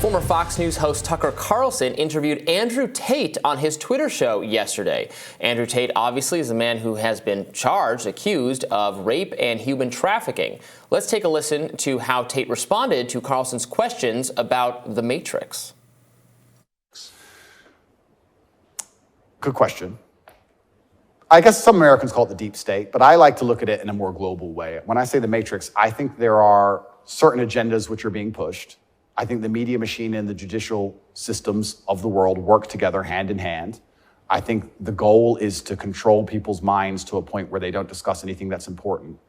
Former Fox News host Tucker Carlson interviewed Andrew Tate on his Twitter show yesterday. Andrew Tate obviously is a man who has been accused of rape and human trafficking. Let's take a listen to how Tate responded to Carlson's questions about the Matrix. Good question. I guess some Americans call it the deep state, but I like to look at it in a more global way. When I say the Matrix, I think there are certain agendas which are being pushed. I think the media machine and the judicial systems of the world work together hand in hand. I think the goal is to control people's minds to a point where they don't discuss anything that's important.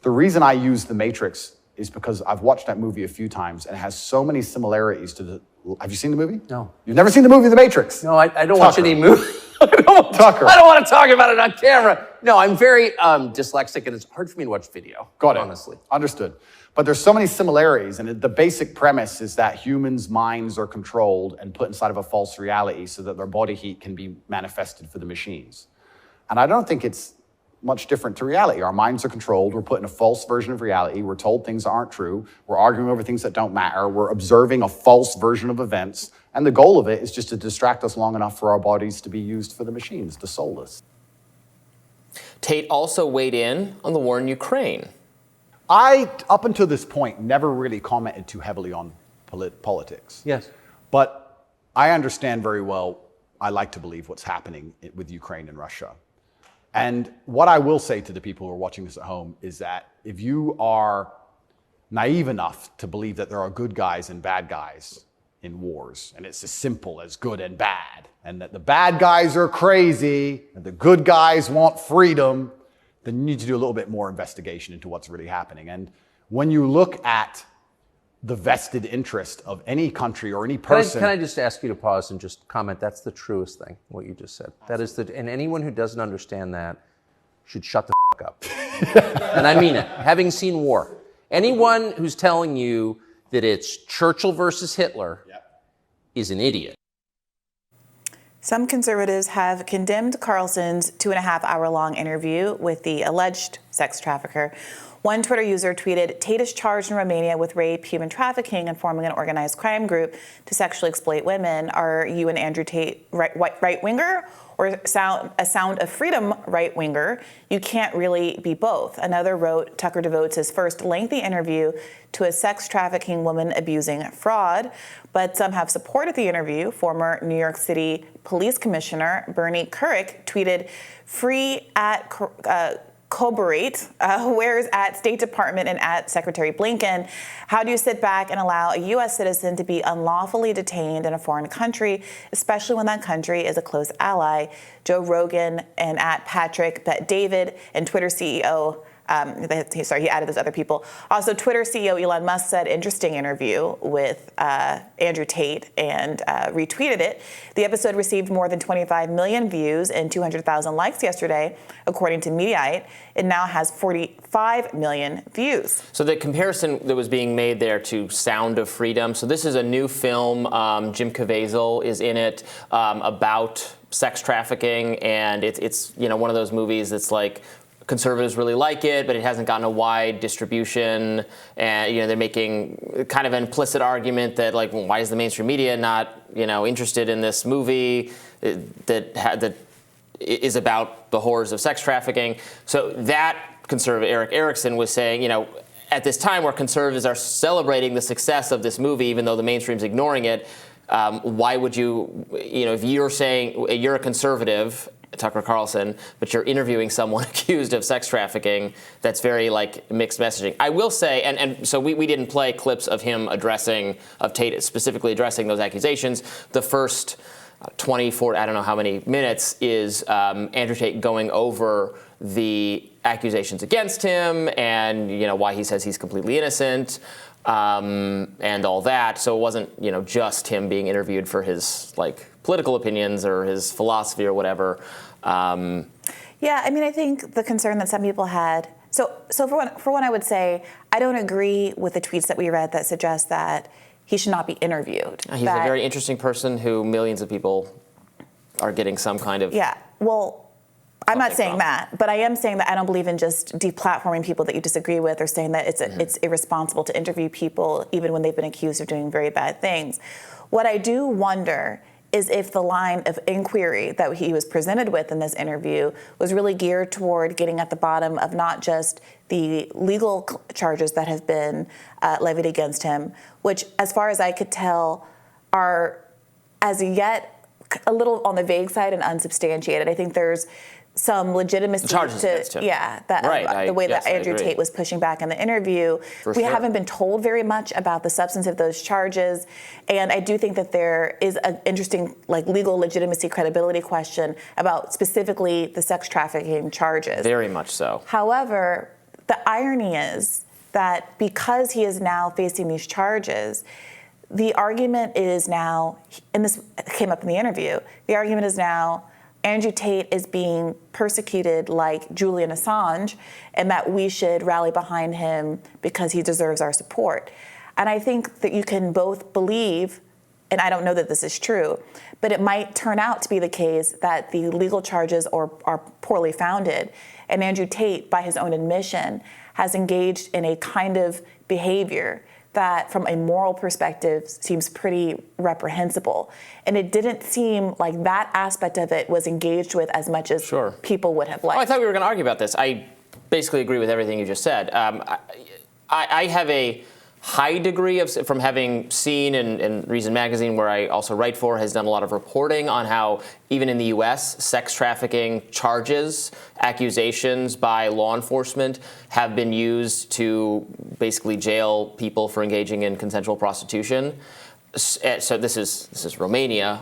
The reason I use The Matrix is because I've watched that movie a few times and it has so many similarities to the... Have you seen the movie? No. You've never seen the movie The Matrix? No, I don't watch any movie. Tucker. I don't want to talk about it on camera. No, I'm very dyslexic and it's hard for me to watch video. Got it. Honestly. Understood. But there's so many similarities, and the basic premise is that humans' minds are controlled and put inside of a false reality so that their body heat can be manifested for the machines. And I don't think it's much different to reality. Our minds are controlled. We're put in a false version of reality. We're told things that aren't true. We're arguing over things that don't matter. We're observing a false version of events. And the goal of it is just to distract us long enough for our bodies to be used for the machines, the soulless. Tate also weighed in on the war in Ukraine. I, up until this point, never really commented too heavily on politics. Yes. But I understand very well, I like to believe, what's happening with Ukraine and Russia. And what I will say to the people who are watching this at home is that if you are naive enough to believe that there are good guys and bad guys in wars, and it's as simple as good and bad, and that the bad guys are crazy and the good guys want freedom, then you need to do a little bit more investigation into what's really happening. And when you look at the vested interest of any country or any person... Can I just ask you to pause and just comment? That's the truest thing, what you just said. That is and anyone who doesn't understand that should shut the f*** up. And I mean it. Having seen war, anyone who's telling you that it's Churchill versus Hitler is an idiot. Some conservatives have condemned Carlson's 2.5-hour-long interview with the alleged sex trafficker. One Twitter user tweeted, "Tate is charged in Romania with rape, human trafficking, and forming an organized crime group to sexually exploit women. Are you an Andrew Tate right-winger or a Sound of Freedom right-winger? You can't really be both." Another wrote, "Tucker devotes his first lengthy interview to a sex trafficking, woman abusing fraud." But some have supported the interview. Former New York City Police Commissioner Bernie Kerik tweeted, "Free at Corroborate, where's at State Department and at Secretary Blinken. How do you sit back and allow a U.S. citizen to be unlawfully detained in a foreign country, especially when that country is a close ally?" Joe Rogan and at Patrick Bet-David and Twitter CEO, he added those other people. Also, Twitter CEO Elon Musk said, "Interesting interview with Andrew Tate," and retweeted it. The episode received more than 25 million views and 200,000 likes yesterday, according to Mediaite. It now has 45 million views. So the comparison that was being made there to Sound of Freedom. So this is a new film. Jim Caviezel is in it about sex trafficking, and it's one of those movies that's like, conservatives really like it, but it hasn't gotten a wide distribution, and they're making kind of an implicit argument that, like, well, why is the mainstream media not interested in this movie that is about the horrors of sex trafficking? So that conservative Eric Erickson was saying, at this time where conservatives are celebrating the success of this movie, even though the mainstream's ignoring it, why would you, if you're saying you're a conservative, Tucker Carlson, but you're interviewing someone accused of sex trafficking, that's very mixed messaging. I will say, and so we didn't play clips of him of Tate specifically addressing those accusations. The first 24, I don't know how many minutes, is Andrew Tate going over the accusations against him and why he says he's completely innocent. And all that. So it wasn't, just him being interviewed for his political opinions or his philosophy or whatever. Yeah, I think the concern that some people had. So for one, I would say I don't agree with the tweets that we read that suggest that he should not be interviewed. He's a very interesting person who millions of people are getting some kind of. Yeah. Well, I'm not saying from. that, but I am saying that I don't believe in just deplatforming people that you disagree with, or saying that it's irresponsible to interview people even when they've been accused of doing very bad things. What I do wonder is if the line of inquiry that he was presented with in this interview was really geared toward getting at the bottom of not just the legal charges that have been levied against him, which, as far as I could tell, are as yet a little on the vague side and unsubstantiated. I think there's some legitimacy charges against him. The way that I Andrew agree. Tate was pushing back in the interview. We haven't been told very much about the substance of those charges, and I do think that there is an interesting legal legitimacy credibility question about specifically the sex trafficking charges. Very much so. However, the irony is that because he is now facing these charges, the argument is now, and this came up in the interview, the argument is now Andrew Tate is being persecuted like Julian Assange, and that we should rally behind him because he deserves our support. And I think that you can both believe, and I don't know that this is true, but it might turn out to be the case that the legal charges are poorly founded, and Andrew Tate, by his own admission, has engaged in a kind of behavior that, from a moral perspective, seems pretty reprehensible. And it didn't seem like that aspect of it was engaged with as much as people would have liked. Oh, I thought we were going to argue about this. I basically agree with everything you just said. I have a high degree of, from having seen, and Reason Magazine, where I also write for, has done a lot of reporting on how, even in the U.S., sex trafficking charges, accusations by law enforcement have been used to basically jail people for engaging in consensual prostitution. So this is Romania,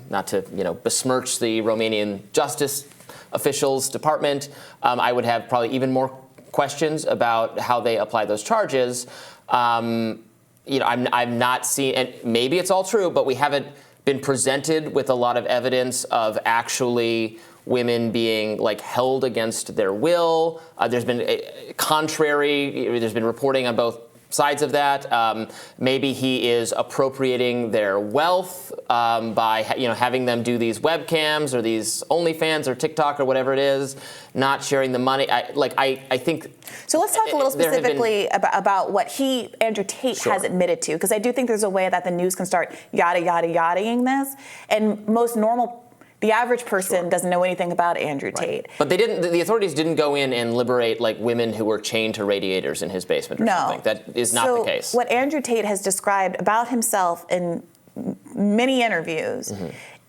not to besmirch the Romanian justice officials department. I would have probably even more questions about how they apply those charges. I'm not seeing, and maybe it's all true, but we haven't been presented with a lot of evidence of actually women being held against their will. There's been there's been reporting on both sides of that. Maybe he is appropriating their wealth by having them do these webcams or these OnlyFans or TikTok or whatever it is, not sharing the money. I think. So let's talk a little specifically about what Andrew Tate has admitted to, because I do think there's a way that the news can start yada-ing this, and the average person doesn't know anything about Andrew Tate. But they didn't. The authorities didn't go in and liberate women who were chained to radiators in his basement or something. That is not the case. What Andrew Tate has described about himself in many interviews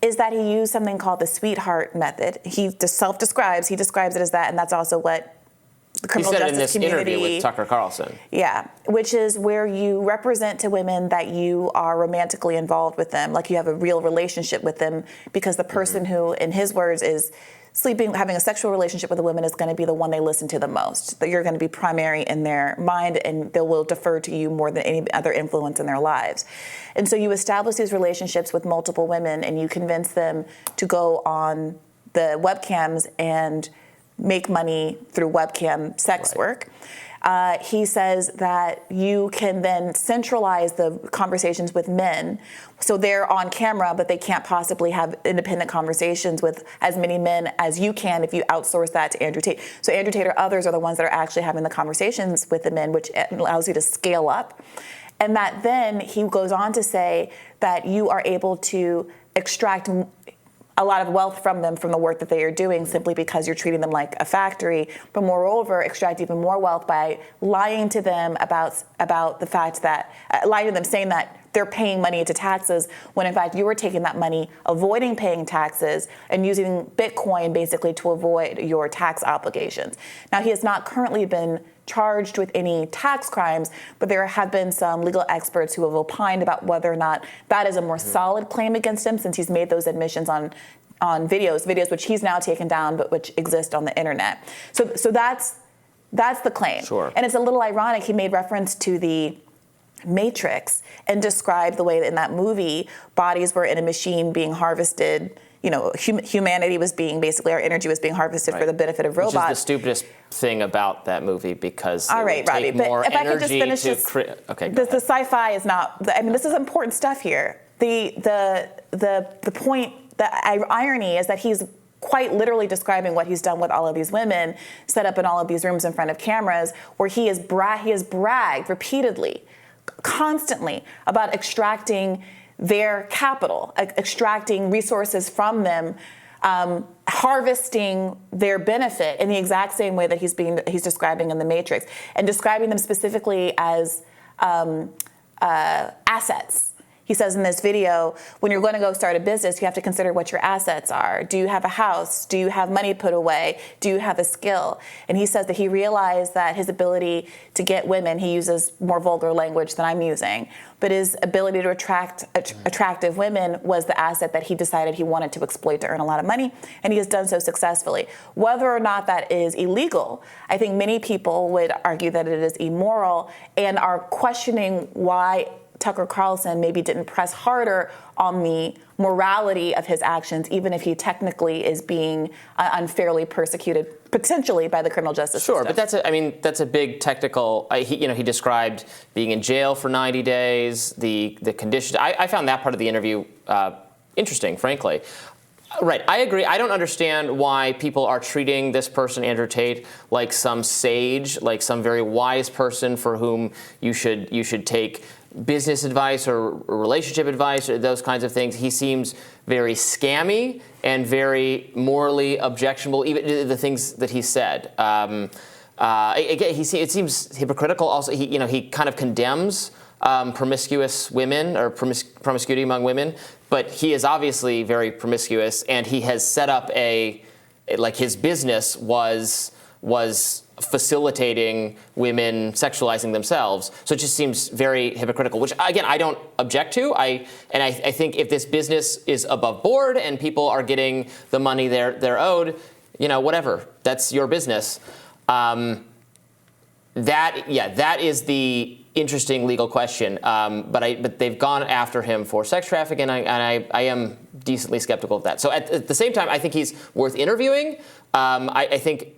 is that he used something called the sweetheart method. He describes it as that, and that's also what the criminal justice community. He said it in this interview with Tucker Carlson. Yeah, which is where you represent to women that you are romantically involved with them, like you have a real relationship with them, because the person who, in his words, is having a sexual relationship with a woman is going to be the one they listen to the most. That you're going to be primary in their mind, and they will defer to you more than any other influence in their lives. And so you establish these relationships with multiple women, and you convince them to go on the webcams and make money through webcam sex work. He says that you can then centralize the conversations with men. So they're on camera, but they can't possibly have independent conversations with as many men as you can if you outsource that to Andrew Tate. So Andrew Tate or others are the ones that are actually having the conversations with the men, which allows you to scale up. And that then he goes on to say that you are able to extract a lot of wealth from them from the work that they are doing simply because you're treating them like a factory, but moreover, extract even more wealth by lying to them about the fact that, lying to them saying that they're paying money into taxes when in fact you were taking that money, avoiding paying taxes, and using Bitcoin basically to avoid your tax obligations. Now, he has not currently been charged with any tax crimes, but there have been some legal experts who have opined about whether or not that is a more solid claim against him, since he's made those admissions on videos which he's now taken down, but which exist on the internet. So that's the claim. Sure. And it's a little ironic. He made reference to the Matrix and described the way that in that movie bodies were in a machine being harvested. Humanity was being, basically our energy was being harvested for the benefit of robots. Which is the stupidest thing about that movie, because all right, Robbie, but if I could just finish this, okay, the sci-fi is not. I mean, this is important stuff here. The point, the irony is that he's quite literally describing what he's done with all of these women, set up in all of these rooms in front of cameras, where he has bragged repeatedly, constantly, about extracting their capital, extracting resources from them, harvesting their benefit in the exact same way that he's describing in The Matrix, and describing them specifically as assets. He says in this video, when you're going to go start a business, you have to consider what your assets are. Do you have a house? Do you have money put away? Do you have a skill? And he says that he realized that his ability to get women, he uses more vulgar language than I'm using, but his ability to attract attractive women was the asset that he decided he wanted to exploit to earn a lot of money, and he has done so successfully. Whether or not that is illegal, I think many people would argue that it is immoral and are questioning why Tucker Carlson maybe didn't press harder on the morality of his actions, even if he technically is being unfairly persecuted, potentially by the criminal justice system. Sure, but that's a big technical. He described being in jail for 90 days, the conditions. I found that part of the interview interesting, frankly. Right, I agree. I don't understand why people are treating this person, Andrew Tate, like some sage, like some very wise person for whom you should take business advice or relationship advice or those kinds of things. He seems very scammy and very morally objectionable, even the things that he said. Again, it seems hypocritical. Also, he kind of condemns promiscuous women or promiscuity among women, but he is obviously very promiscuous, and he has set up his business was facilitating women sexualizing themselves. So it just seems very hypocritical, which, again, I don't object to. I think if this business is above board and people are getting the money they're owed, whatever, that's your business. That is the interesting legal question. But they've gone after him for sex trafficking, and I am decently skeptical of that. So at the same time, I think he's worth interviewing. I think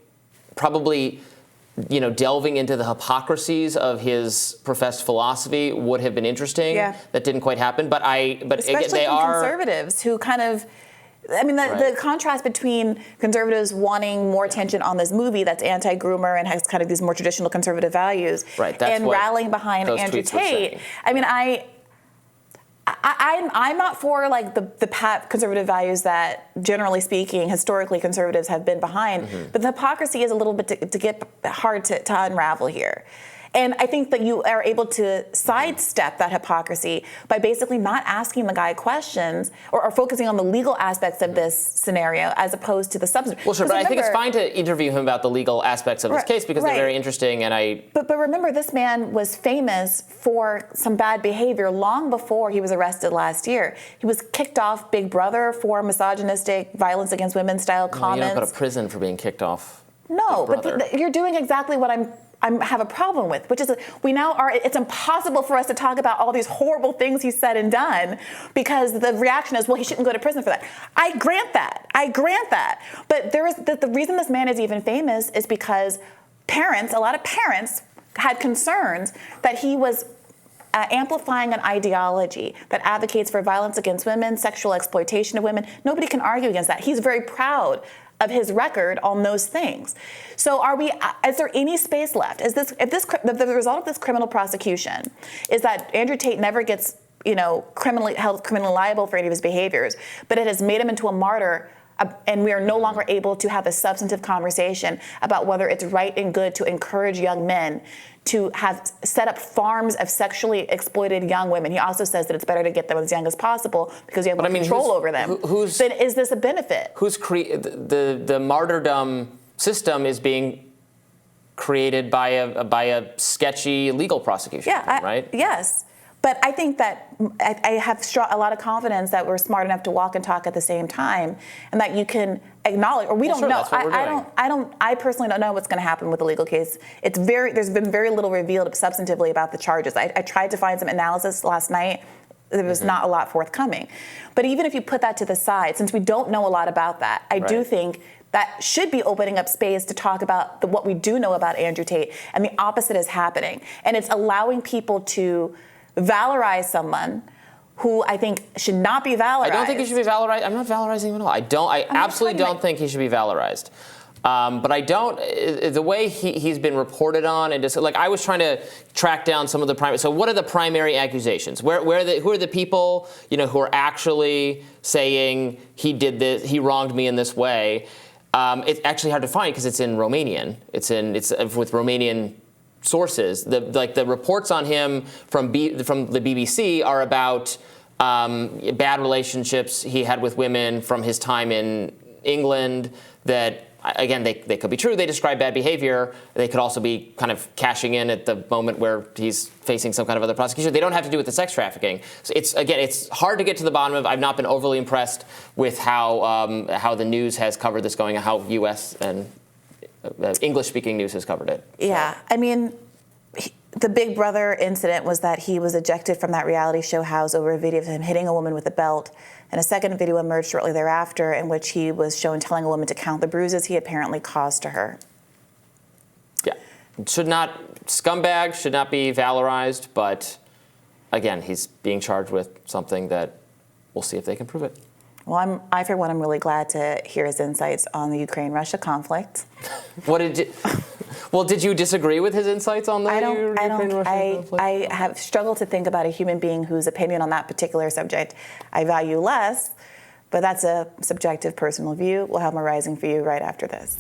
probably, delving into the hypocrisies of his professed philosophy would have been interesting. Yeah. That didn't quite happen. But especially again, they from are conservatives who kind of. The contrast between conservatives wanting more attention on this movie that's anti-groomer and has kind of these more traditional conservative values, and rallying behind Andrew Tate. I'm not for the pat conservative values that, generally speaking, historically conservatives have been behind. Mm-hmm. But the hypocrisy is a little bit to get hard to unravel here. And I think that you are able to sidestep that hypocrisy by basically not asking the guy questions or focusing on the legal aspects of this scenario as opposed to the substance. Well, sure, but I think it's fine to interview him about the legal aspects of this case because they're very interesting. But remember, this man was famous for some bad behavior long before he was arrested last year. He was kicked off Big Brother for misogynistic, violence against women style comments. You don't go to prison for being kicked off. No, but you're doing exactly what I have a problem with, which is it's impossible for us to talk about all these horrible things he's said and done because the reaction is, well, he shouldn't go to prison for that. I grant that. But the reason this man is even famous is because a lot of parents had concerns that he was amplifying an ideology that advocates for violence against women, sexual exploitation of women. Nobody can argue against that. He's very proud of his record on those things. So is there any space left? If the result of this criminal prosecution is that Andrew Tate never gets, held criminally liable for any of his behaviors, but it has made him into a martyr, and we are no longer able to have a substantive conversation about whether it's right and good to encourage young men to have set up farms of sexually exploited young women. He also says that it's better to get them as young as possible because you have more control over them. Then is this a benefit? The martyrdom system is being created by a sketchy legal prosecution, right? Yes. But I think that I have a lot of confidence that we're smart enough to walk and talk at the same time, and that you can acknowledge, or we don't know. I personally don't know what's going to happen with the legal case. There's been very little revealed substantively about the charges. I tried to find some analysis last night. There was not a lot forthcoming. But even if you put that to the side, since we don't know a lot about that, I do think that should be opening up space to talk about what we do know about Andrew Tate, and the opposite is happening. And it's allowing people to valorize someone who I think should not be valorized. I don't think he should be valorized. I'm not valorizing him at all. I absolutely don't think he should be valorized. But I don't, the way he's been reported on, and just like I was trying to track down some of the primary. So what are the primary accusations? Who are the people, who are actually saying he did this, he wronged me in this way? It's actually hard to find because it's in Romanian. It's with Romanian sources. The reports on him from the BBC are about bad relationships he had with women from his time in England that. Again, they could be true. They describe bad behavior. They could also be kind of cashing in at the moment where he's facing some kind of other prosecution. They don't have to do with the sex trafficking. So it's hard to get to the bottom of. I've not been overly impressed with how the news has covered this going, how U.S. and English-speaking news has covered it. Yeah, I mean, the Big Brother incident was that he was ejected from that reality show house over a video of him hitting a woman with a belt. And a second video emerged shortly thereafter in which he was shown telling a woman to count the bruises he apparently caused to her. Yeah. Scumbag should not be valorized, but again, he's being charged with something that we'll see if they can prove it. Well, I for one, I'm really glad to hear his insights on the Ukraine-Russia conflict. Did you disagree with his insights on the Ukraine-Russia conflict? I have struggled to think about a human being whose opinion on that particular subject I value less, but that's a subjective personal view. We'll have more Rising for you right after this.